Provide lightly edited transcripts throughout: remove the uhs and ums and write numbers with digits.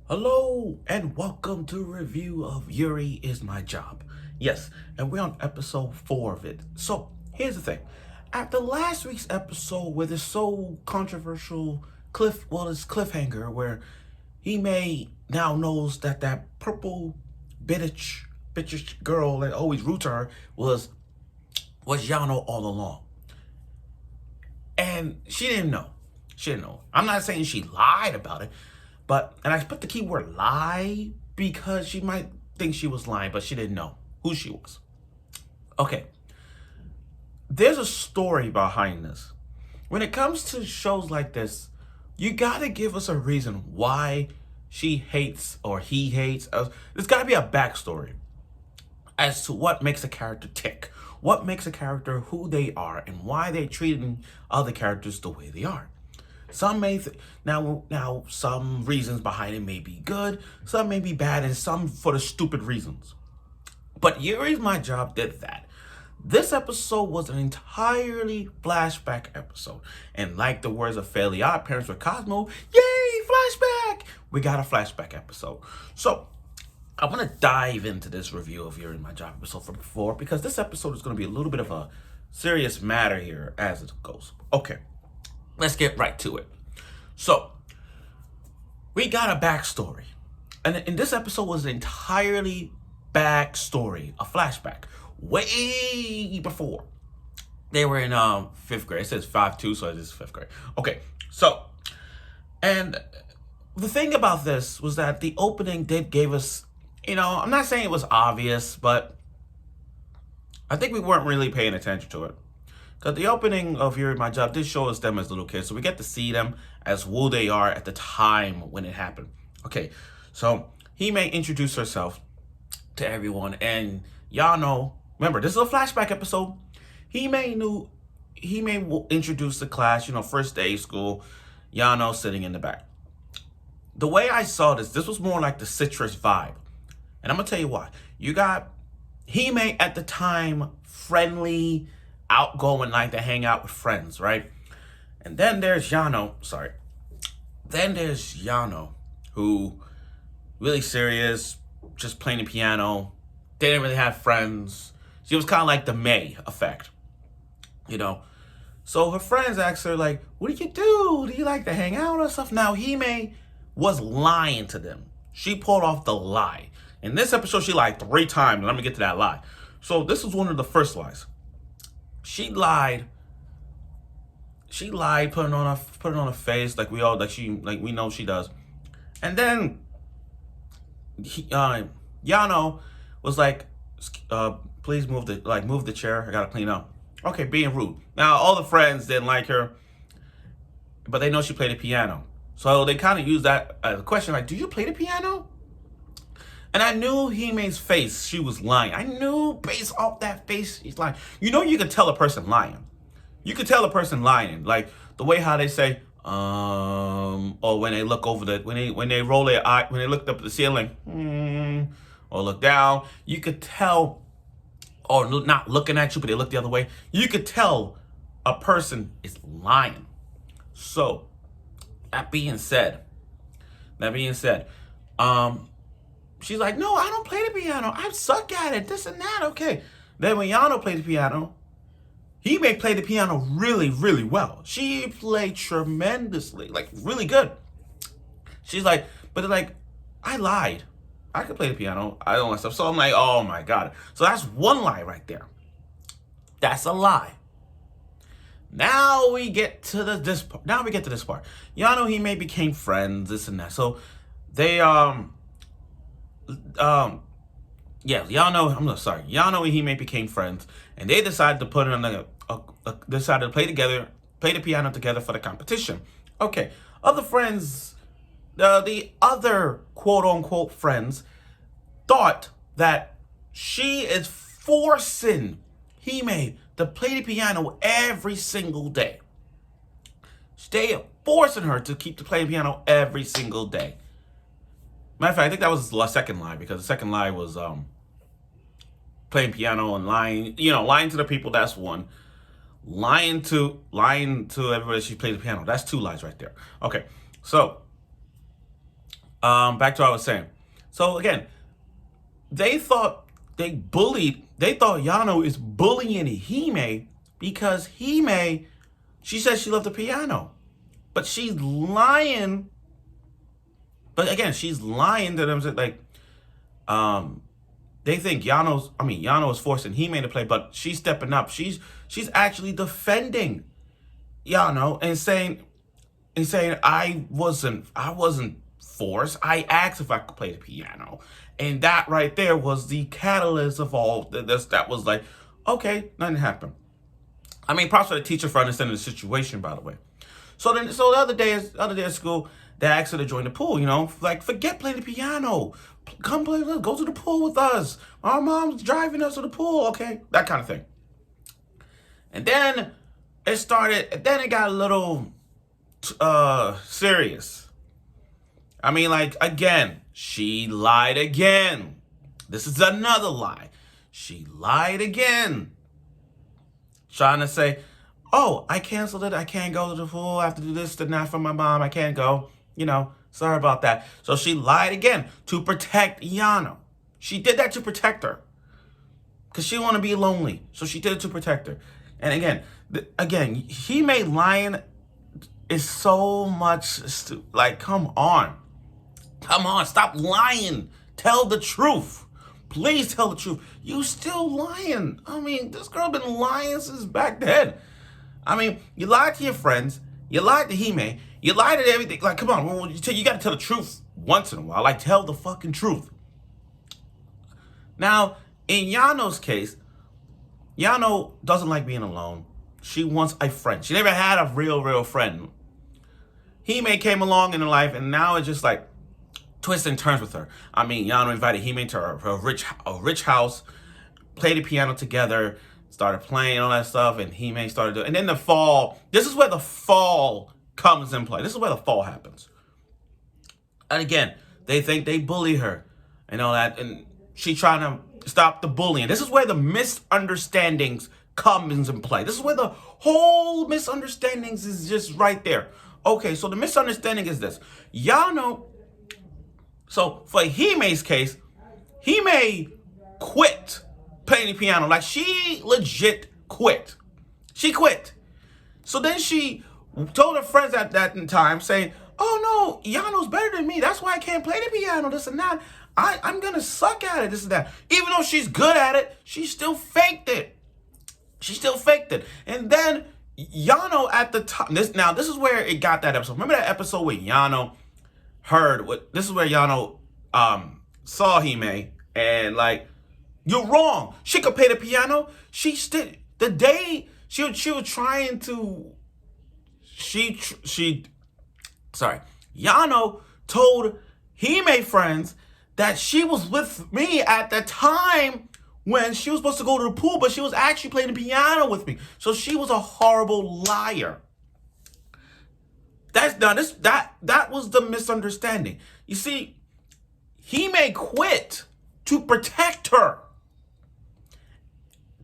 Hello and welcome to a review of Yuri is My Job. Yes, and we're on episode 4 of it. So, here's the thing. After last week's episode with this so controversial this cliffhanger where he may now knows that purple bitchish girl that always roots her was Yano all along. And she didn't know. She didn't know. I'm not saying she lied about it, and I put the keyword lie because she might think she was lying, but she didn't know who she was. Okay. There's a story behind this. When it comes to shows like this, you gotta give us a reason why she hates or he hates us. There's gotta be a backstory as to what makes a character tick, what makes a character who they are, and why they're treating other characters the way they are. Some may now some reasons behind it may be good, some may be bad, and some for the stupid reasons. But Yuri's My Job did that. This episode was an entirely flashback episode, and like the words of Fairly Odd Parents with Cosmo, yay, flashback! We got a flashback episode. So I want to dive into this review of Yuri My Job episode from before because this episode is going to be a little bit of a serious matter here as it goes. Okay, let's get right to it. So, we got a backstory. And in this episode was an entirely backstory, a flashback, way before. They were in 5th grade. It says 5-2, so it is 5th grade. Okay, so, and the thing about this was that the opening gave us, I'm not saying it was obvious, but I think we weren't really paying attention to it. Because the opening of Yuri My Job did show us them as little kids, so we get to see them as who they are at the time when it happened. Okay, so he may introduce herself to everyone, and y'all know, remember, this is a flashback episode. He may introduce the class, first day of school, Yano sitting in the back. The way I saw this was more like the citrus vibe. And I'm going to tell you why. You got Hime at the time, friendly, outgoing, like to hang out with friends, right? And then there's Yano, who really serious, just playing the piano, didn't really have friends. She was kind of like the May effect, So her friends asked her, like, what do you do? Do you like to hang out or stuff? Now, Hime was lying to them. She pulled off the lie. In this episode, she lied 3 times. Let me get to that lie. So this was one of the first lies. She lied, putting on a face like we know she does. And then Yano was like, please move the chair. I gotta clean up. Okay, being rude. Now all the friends didn't like her, but they know she played the piano. So they kind of used that as a question, like, do you play the piano? And I knew Hime's face, she was lying. I knew based off that face, she's lying. You could tell a person lying. You could tell a person lying. Like the way how they say, or when they look over when they roll their eye, when they look up at the ceiling, or look down, you could tell, or not looking at you, but they look the other way. You could tell a person is lying. So, that being said, she's like, no, I don't play the piano. I suck at it, this and that. Okay. Then when Yano played the piano, he may play the piano really, really well. She played tremendously, like really good. She's like, but like, I lied. I could play the piano. I don't want stuff. So I'm like, oh my God. So that's one lie right there. That's a lie. Now we get to this part. Yano, he may became friends, this and that. So they Yano and he may became friends, and they decided to put it on decided to play the piano together for the competition. Okay, other friends, the other quote unquote friends, thought that she is forcing Hime to play the piano every single day. They are forcing her to keep playing piano every single day. Matter of fact, I think that was the second lie, because the second lie was playing piano and lying. Lying to the people. That's one. Lying to everybody she played the piano. That's 2 lies right there. Okay, so Back to what I was saying. So again, they thought they thought Yano is bullying Hime because Hime, she said she loved the piano. But she's lying. But again, she's lying to them. Like, they think Yano is forcing Hime to play, but she's stepping up. She's actually defending Yano and saying I wasn't forced. I asked if I could play the piano, and that right there was the catalyst of all this. That was like, okay, nothing happened. I mean, props for the teacher for understanding the situation, by the way. So the other day at school, they asked her to join the pool. Like, forget playing the piano. Come play. Let's go to the pool with us. Our mom's driving us to the pool. Okay, that kind of thing. And then it started. Then it got a little serious. I mean, like, again, she lied again. This is another lie. She lied again. Trying to say, oh, I canceled it. I can't go to the pool. I have to do this tonight for my mom. I can't go. Sorry about that. So she lied again to protect Yano. She did that to protect her. Because she didn't want to be lonely. So she did it to protect her. And again, he made lying is so much, like, come on. Come on, stop lying. Tell the truth. Please tell the truth. You still lying. I mean, this girl been lying since back then. I mean, you lied to your friends. You lied to Hime. You lied to everything. Like, come on. You got to tell the truth once in a while. Like, tell the fucking truth. Now, in Yano's case, Yano doesn't like being alone. She wants a friend. She never had a real friend. Hime came along in her life, and now it's just like twists and turns with her. I mean, Yano invited Hime to her rich house, played the piano together, started playing all that stuff, and Hime started doing. And then the fall. This is where the fall comes in play. This is where the fall happens. And again, they think they bully her and all that, and she's trying to stop the bullying. This is where the misunderstandings comes in play. This is where the whole misunderstandings is just right there. Okay, so the misunderstanding is this. Yano, so for Hime's case, Hime quit playing the piano. Like, she legit quit. She quit. So then she told her friends at that time, saying, oh no, Yano's better than me. That's why I can't play the piano, this and that. I'm going to suck at it, this and that. Even though she's good at it, she still faked it. She still faked it. And then Yano at the time, this is where it got that episode. Remember that episode where Yano this is where Yano saw Hime and like, you're wrong. She could play the piano. The day she was trying to, Yano told Hime friends that she was with me at the time when she was supposed to go to the pool, but she was actually playing the piano with me. So she was a horrible liar. That was the misunderstanding. You see, Hime quit to protect her.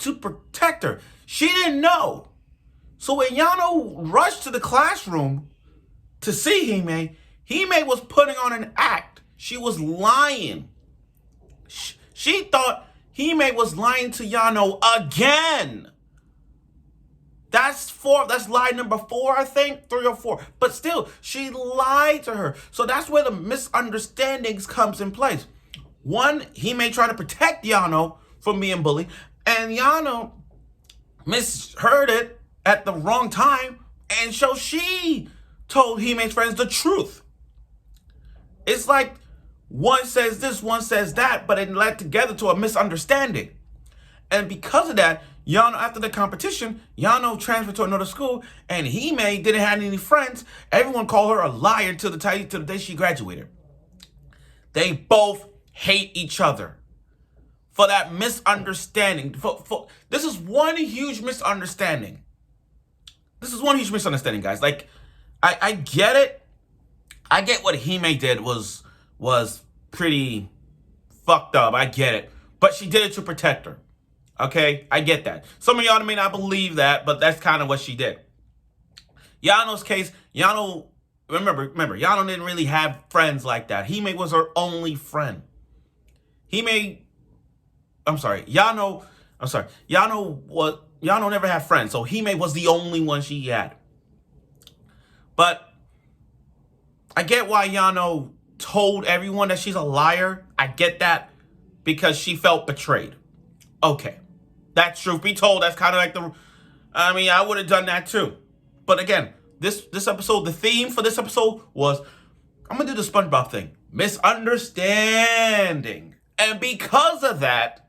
To protect her. She didn't know. So when Yano rushed to the classroom to see Hime was putting on an act. She was lying. She thought Hime was lying to Yano again. That's lie number 4, I think, 3 or 4. But still, she lied to her. So that's where the misunderstandings comes in place. One, Hime trying to protect Yano from being bullied, and Yano misheard it at the wrong time, and so she told Hime's friends the truth. It's like one says this, one says that, but it led together to a misunderstanding. And because of that, Yano, after the competition, Yano transferred to another school, and Hime didn't have any friends. Everyone called her a liar till the day she graduated. They both hate each other for that misunderstanding. This is one huge misunderstanding. This is one huge misunderstanding, guys. Like, I get it. I get what Hime did was pretty fucked up. I get it. But she did it to protect her. Okay? I get that. Some of y'all may not believe that, but that's kind of what she did. Yano's case, Yano remember, Yano didn't really have friends like that. Hime was her only friend. Yano never had friends, so Hime was the only one she had. But I get why Yano told everyone that she's a liar. I get that because she felt betrayed. Okay, that's truth be told. That's kind of like I would have done that too. But again, this episode, the theme for this episode was, I'm gonna do the SpongeBob thing, misunderstanding. And because of that,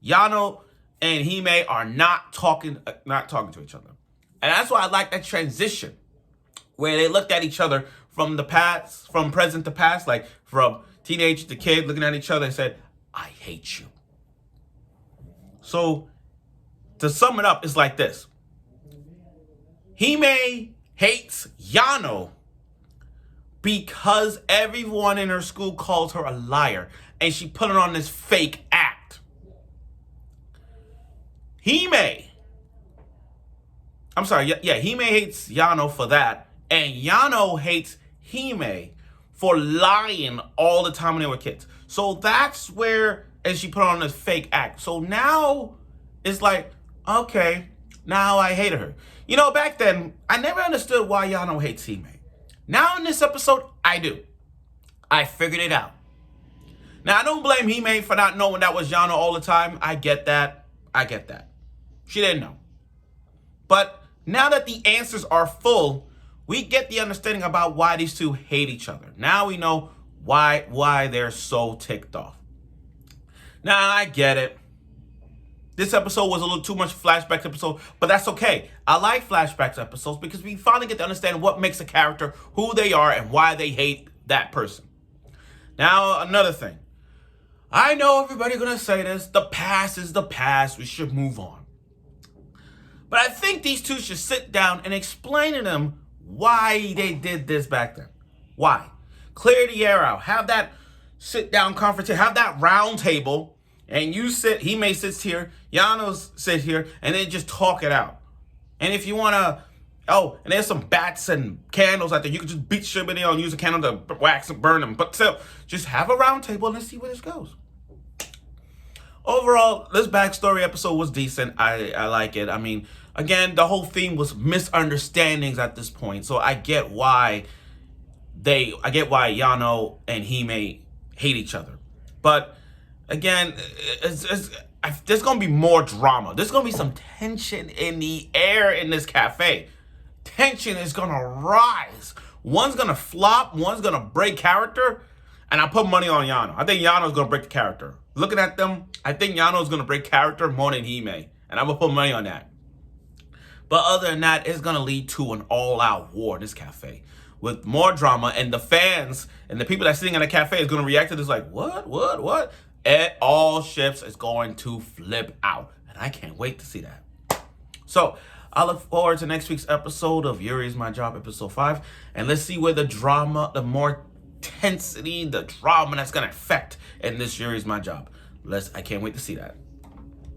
Yano and Hime are not talking to each other. And that's why I like that transition where they looked at each other from the past, from present to past, like from teenage to kid, looking at each other and said, I hate you. So to sum it up, it's like this. Hime hates Yano because everyone in her school calls her a liar and she put on this fake act. Hime hates Yano for that, and Yano hates Hime for lying all the time when they were kids. So that's where, and she put on this fake act. So now it's like, okay, now I hate her. You know, back then, I never understood why Yano hates Hime. Now in this episode, I do. I figured it out. Now, I don't blame Hime for not knowing that was Yano all the time. I get that. She didn't know. But now that the answers are full, we get the understanding about why these two hate each other. Now we know why they're so ticked off. Now, I get it. This episode was a little too much flashback episode, but that's okay. I like flashbacks episodes because we finally get to understand what makes a character, who they are, and why they hate that person. Now, another thing. I know everybody's going to say this. The past is the past. We should move on. But I think these two should sit down and explain to them why they did this back then. Why? Clear the air out. Have that sit-down conversation. Have that round table. And you sit, Hime sits here, Yano's sit here, and then just talk it out. And if you want to, and there's some bats and candles out there, you can just beat somebody on, use a candle to wax and burn them. But still, just have a round table and let's see where this goes. Overall, this backstory episode was decent. I like it. I mean, again, the whole theme was misunderstandings at this point. So I get why Yano and Hime hate each other. But again, there's going to be more drama. There's going to be some tension in the air in this cafe. Tension is going to rise. One's going to flop. One's going to break character. And I put money on Yano. I think Yano's going to break the character. Looking at them, I think Yano's going to break character more than Hime. And I'm going to put money on that. But other than that, it's going to lead to an all-out war in this cafe with more drama. And the fans and the people that are sitting in the cafe is going to react to this like, what? All ships is going to flip out. And I can't wait to see that. So I look forward to next week's episode of Yuri is My Job, episode 5. And let's see where the drama, the more intensity, the drama that's going to affect in this Yuri is My Job. I can't wait to see that.